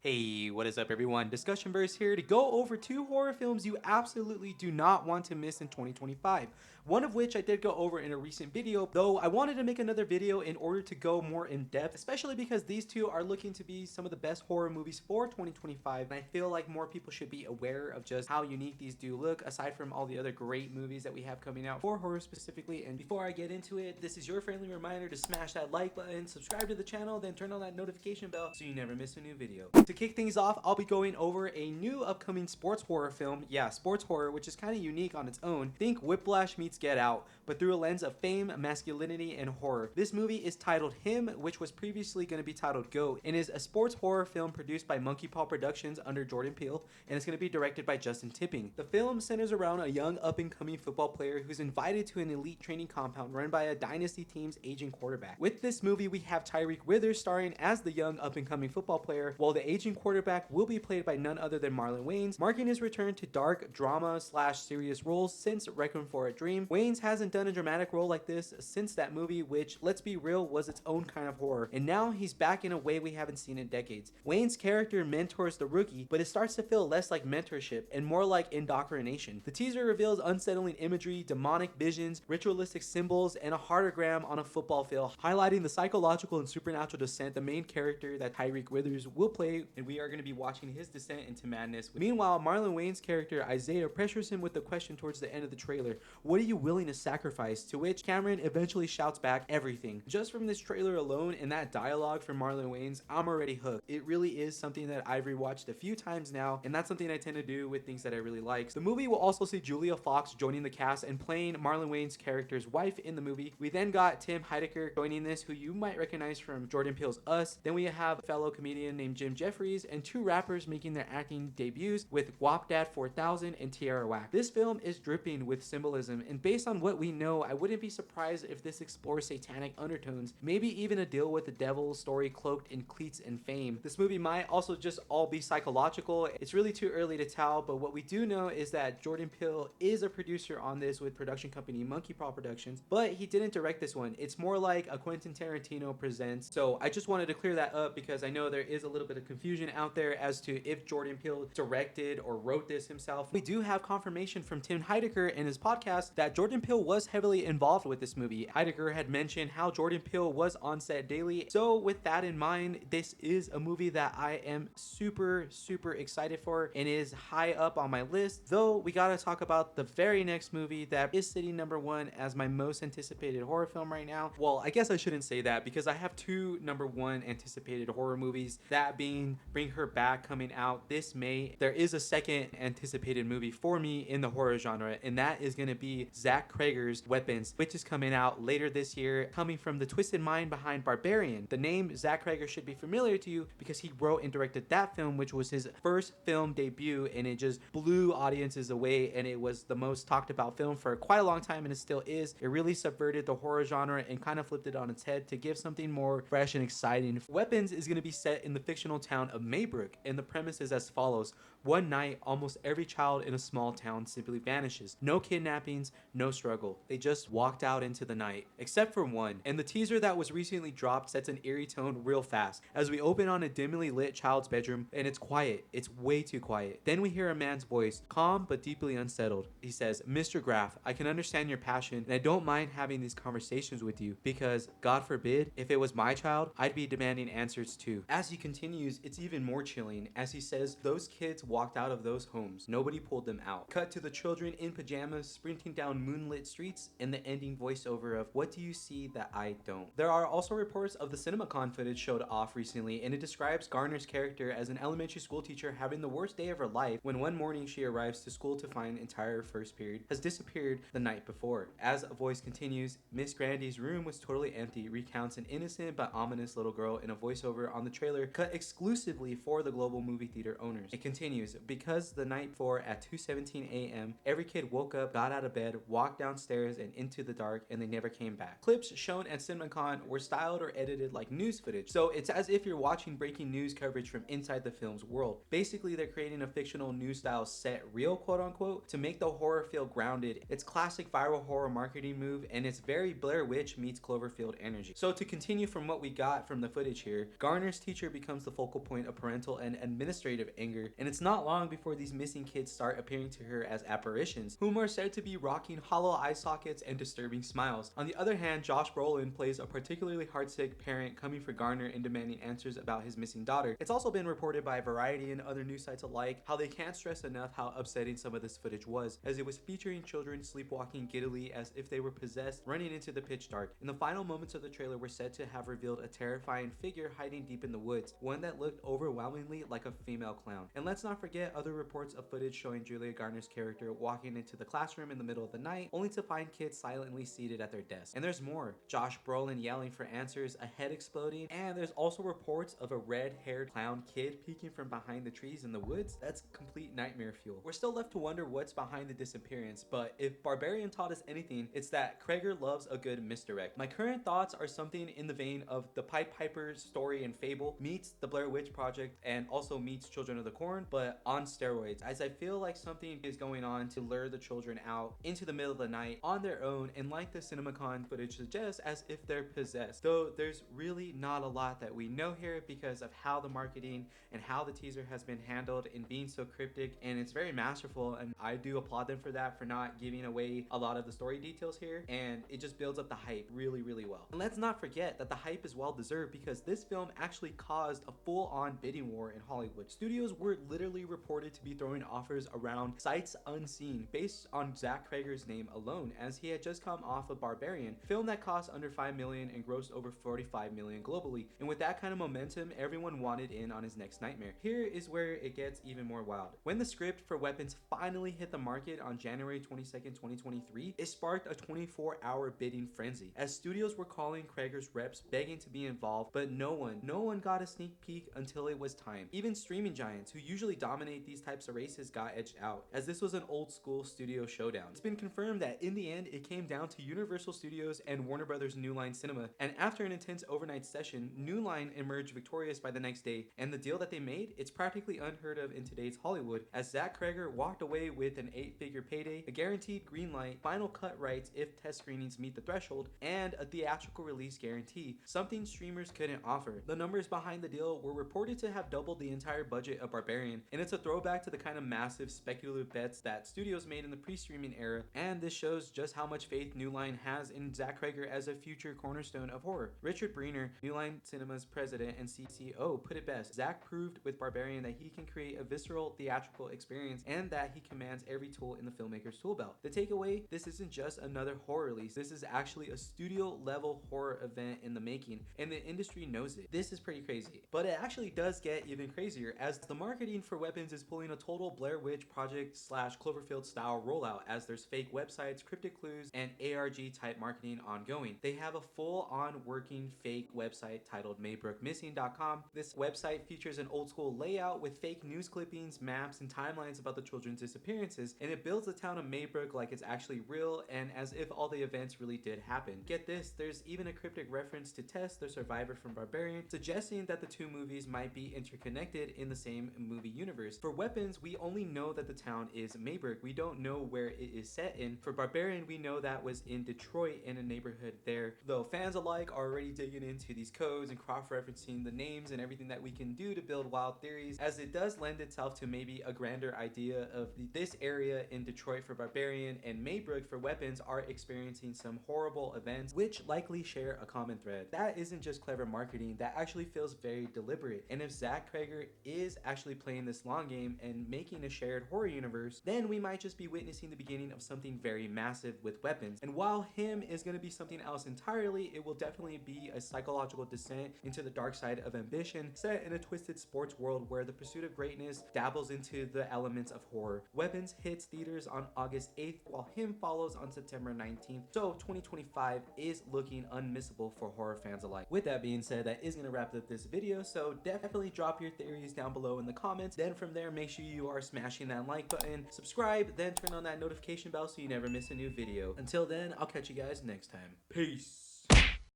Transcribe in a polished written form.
Hey, what is up everyone? DiscussionVerse here to go over 2 horror films you absolutely do not want to miss in 2025. One of which I did go over in a recent video, though I wanted to make another video in order to go more in depth, especially because these two are looking to be some of the best horror movies for 2025, and I feel like more people should be aware of just how unique these do look, aside from all the other great movies that we have coming out for horror specifically. And before I get into it, this is your friendly reminder to smash that like button, subscribe to the channel, then turn on that notification bell so you never miss a new video. To kick things off, I'll be going over a new upcoming sports horror film. Yeah, sports horror, which is kind of unique on its own. Think Whiplash meets Get Out, but through a lens of fame, masculinity, and horror. This movie is titled HIM, which was previously going to be titled GOAT, and is a sports horror film produced by Monkey Paw Productions under Jordan Peele, and it's going to be directed by Justin Tipping. The film centers around a young up-and-coming football player who's invited to an elite training compound run by a dynasty team's aging quarterback. With this movie, we have Tyreek Withers starring as the young up-and-coming football player, while the aging quarterback will be played by none other than Marlon Wayans, marking his return to dark drama / serious roles since Requiem for a Dream. Wayans hasn't done a dramatic role like this since that movie, which, let's be real, was its own kind of horror, and now he's back in a way we haven't seen in decades. Wayans' character mentors the rookie, but it starts to feel less like mentorship and more like indoctrination. The teaser reveals unsettling imagery, demonic visions, ritualistic symbols, and a heartogram on a football field, highlighting the psychological and supernatural descent the main character that Tyreek Withers will play, and we are going to be watching his descent into madness. Meanwhile, Marlon Wayans' character Isaiah pressures him with the question towards the end of the trailer: what are you willing to sacrifice? To which Cameron eventually shouts back, everything. Just from this trailer alone and that dialogue from Marlon Wayans, I'm already hooked. It really is something that I've rewatched a few times now, and that's something I tend to do with things that I really like. The movie will also see Julia Fox joining the cast and playing Marlon Wayans' character's wife in the movie. We then got Tim Heidecker joining this, who you might recognize from Jordan Peele's Us. Then we have a fellow comedian named Jim Jeffries, and 2 rappers making their acting debuts with Guapdad 4000 and Tierra Whack. This film is dripping with symbolism, and based on what we know, I wouldn't be surprised if this explores satanic undertones, maybe even a deal with the devil story cloaked in cleats and fame. This movie might also just all be psychological. It's really too early to tell, but what we do know is that Jordan Peele is a producer on this with production company Monkey Paw Productions, but he didn't direct this one. It's more like a Quentin Tarantino presents. So I just wanted to clear that up because I know there is a little bit of confusion out there as to if Jordan Peele directed or wrote this himself. We do have confirmation from Tim Heidecker in his podcast that Jordan Peele was heavily involved with this movie. Heidecker had mentioned how Jordan Peele was on set daily. So with that in mind, this is a movie that I am super excited for and is high up on my list. Though we gotta talk about the very next movie that is sitting number 1 as my most anticipated horror film right now. Well, I guess I shouldn't say that because I have 2 number 1 anticipated horror movies, that being Bring Her Back coming out this May. There is a second anticipated movie for me in the horror genre, and that is going to be Zach Creggers Weapons, which is coming out later this year, coming from the twisted mind behind Barbarian. The name Zach Creggers should be familiar to you because he wrote and directed that film, which was his first film debut, and it just blew audiences away, and it was the most talked about film for quite a long time, and it still is. It really subverted the horror genre and kind of flipped it on its head to give something more fresh and exciting. Weapons is going to be set in the fictional town of Maybrook, and the premise is as follows. One night, almost every child in a small town simply vanishes. No kidnappings, no struggle. They just walked out into the night, except for one. And the teaser that was recently dropped sets an eerie tone real fast as we open on a dimly lit child's bedroom, and it's quiet. It's way too quiet. Then we hear a man's voice, calm but deeply unsettled. He says, Mr. Graff, I can understand your passion, and I don't mind having these conversations with you because, God forbid, if it was my child, I'd be demanding answers too. As he continues, it's even more chilling as he says, those kids walked out of those homes. Nobody pulled them out. Cut to the children in pajamas sprinting down moonlit streets, and the ending voiceover of, what do you see that I don't? There are also reports of the CinemaCon footage showed off recently, and it describes Garner's character as an elementary school teacher having the worst day of her life when one morning she arrives to school to find entire first period has disappeared the night before. As a voice continues, Miss Grandy's room was totally empty, recounts an innocent but ominous little girl in a voiceover on the trailer cut exclusively for the Global Movie Theater owners. It continues, because the night before at 2:17 a.m., every kid woke up, got out of bed, walked downstairs and into the dark, and they never came back. Clips shown at CinemaCon were styled or edited like news footage, so it's as if you're watching breaking news coverage from inside the film's world. Basically, they're creating a fictional news style set real, quote unquote, to make the horror feel grounded. It's classic viral horror marketing move, and it's very Blair Witch meets Cloverfield energy. So to continue from what we got from the footage here, Garner's teacher becomes the focal point of parental and administrative anger, and it's not long before these missing kids start appearing to her as apparitions, whom are said to be rocking hollow eye sockets and disturbing smiles. On the other hand, Josh Brolin plays a particularly heartsick parent coming for Garner and demanding answers about his missing daughter. It's also been reported by Variety and other news sites alike how they can't stress enough how upsetting some of this footage was, as it was featuring children sleepwalking giddily as if they were possessed, running into the pitch dark. In the final moments of the trailer were said to have revealed a terrifying figure hiding deep in the woods, one that looked overwhelmingly like a female clown. And let's not forget other reports of footage showing Julia Garner's character walking into the classroom in the middle of the night, only to find kids silently seated at their desks. And there's more. Josh Brolin yelling for answers, a head exploding, and there's also reports of a red-haired clown kid peeking from behind the trees in the woods. That's complete nightmare fuel. We're still left to wonder what's behind the disappearance, but if Barbarian taught us anything, it's that Creggers loves a good misdirect. My current thoughts are something in the vein of the Pied Piper's story and fable meets the Blair Witch Project and also meets Children of the Corn, but on steroids, as I feel like something is going on to lure the children out into the middle of the night on their own, and like the CinemaCon footage suggests, as if they're possessed. Though there's really not a lot that we know here because of how the marketing and how the teaser has been handled in being so cryptic, and it's very masterful, and I do applaud them for that, for not giving away a lot of the story details here, and it just builds up the hype really, really well. And let's not forget that the hype is well deserved because this film actually caused a full-on bidding war in Hollywood. Studios were literally reported to be throwing offers around sights unseen based on Zach Creggers' name alone, as he had just come off of Barbarian, film that cost under $5 million and grossed over $45 million globally. And with that kind of momentum, everyone wanted in on his next nightmare. Here is where it gets even more wild. When the script for Weapons finally hit the market on January 22nd, 2023, it sparked a 24-hour bidding frenzy, as studios were calling Creggers reps begging to be involved, but no one got a sneak peek until it was time. Even streaming giants, who usually dominate these types of races, got edged out, as this was an old school studio showdown. It's been confirmed that in the end, it came down to Universal Studios and Warner Brothers New Line Cinema, and after an intense overnight session, New Line emerged victorious by the next day, and the deal that they made, it's practically unheard of in today's Hollywood, as Zach Creggers walked away with an 8-figure payday, a guaranteed green light, final cut rights if test screenings meet the threshold, and a theatrical release guarantee, something streamers couldn't offer. The numbers behind the deal were reported to have doubled the entire budget of Barbarian, and it's a throwback to the kind of massive speculative bets that studios made in the pre-streaming era, and this shows just how much faith New Line has in Zach Creggers as a future cornerstone of horror. Richard Breener, New Line Cinema's president and CCO, put it best: Zach proved with Barbarian that he can create a visceral theatrical experience and that he commands every tool in the filmmaker's tool belt. The takeaway: this isn't just another horror release, this is actually a studio level horror event in the making, and the industry knows it. This is pretty crazy, but it actually does get even crazier, as the marketing for Weapons is pulling a total Blair Witch Project / Cloverfield style rollout, as there's fake websites, cryptic clues, and ARG type marketing ongoing. They have a full-on working fake website titled MaybrookMissing.com. This website features an old school layout with fake news clippings, maps, and timelines about the children's disappearances, and it builds the town of Maybrook like it's actually real and as if all the events really did happen. Get this, there's even a cryptic reference to Tess, the survivor from Barbarian, suggesting that the two movies might be interconnected in the same movie universe. For Weapons, we only know that the town is Maybrook. We don't know where it is set in. For Barbarian, we know that was in Detroit, in a neighborhood there, though fans alike are already digging into these codes and cross-referencing the names and everything that we can do to build wild theories, as it does lend itself to maybe a grander idea of this area in Detroit for Barbarian and Maybrook for Weapons are experiencing some horrible events which likely share a common thread. That isn't just clever marketing, that actually feels very deliberate. And if Zach Creggers is actually playing this long game and making a shared horror universe, then we might just be witnessing the beginning of something very massive with Weapons. And while HIM is going to be something else entirely, it will definitely be a psychological descent into the dark side of ambition, set in a twisted sports world where the pursuit of greatness dabbles into the elements of horror. Weapons hits theaters on August 8th, while HIM follows on September 19th, so 2025 is looking unmissable for horror fans alike. With that being said, that is going to wrap up this video, so definitely drop your theories down below in the comments. Then from there, make sure you are smashing that like button, subscribe, then turn on that notification bell so you never miss a new video. Until then, I'll catch you guys next time. Peace!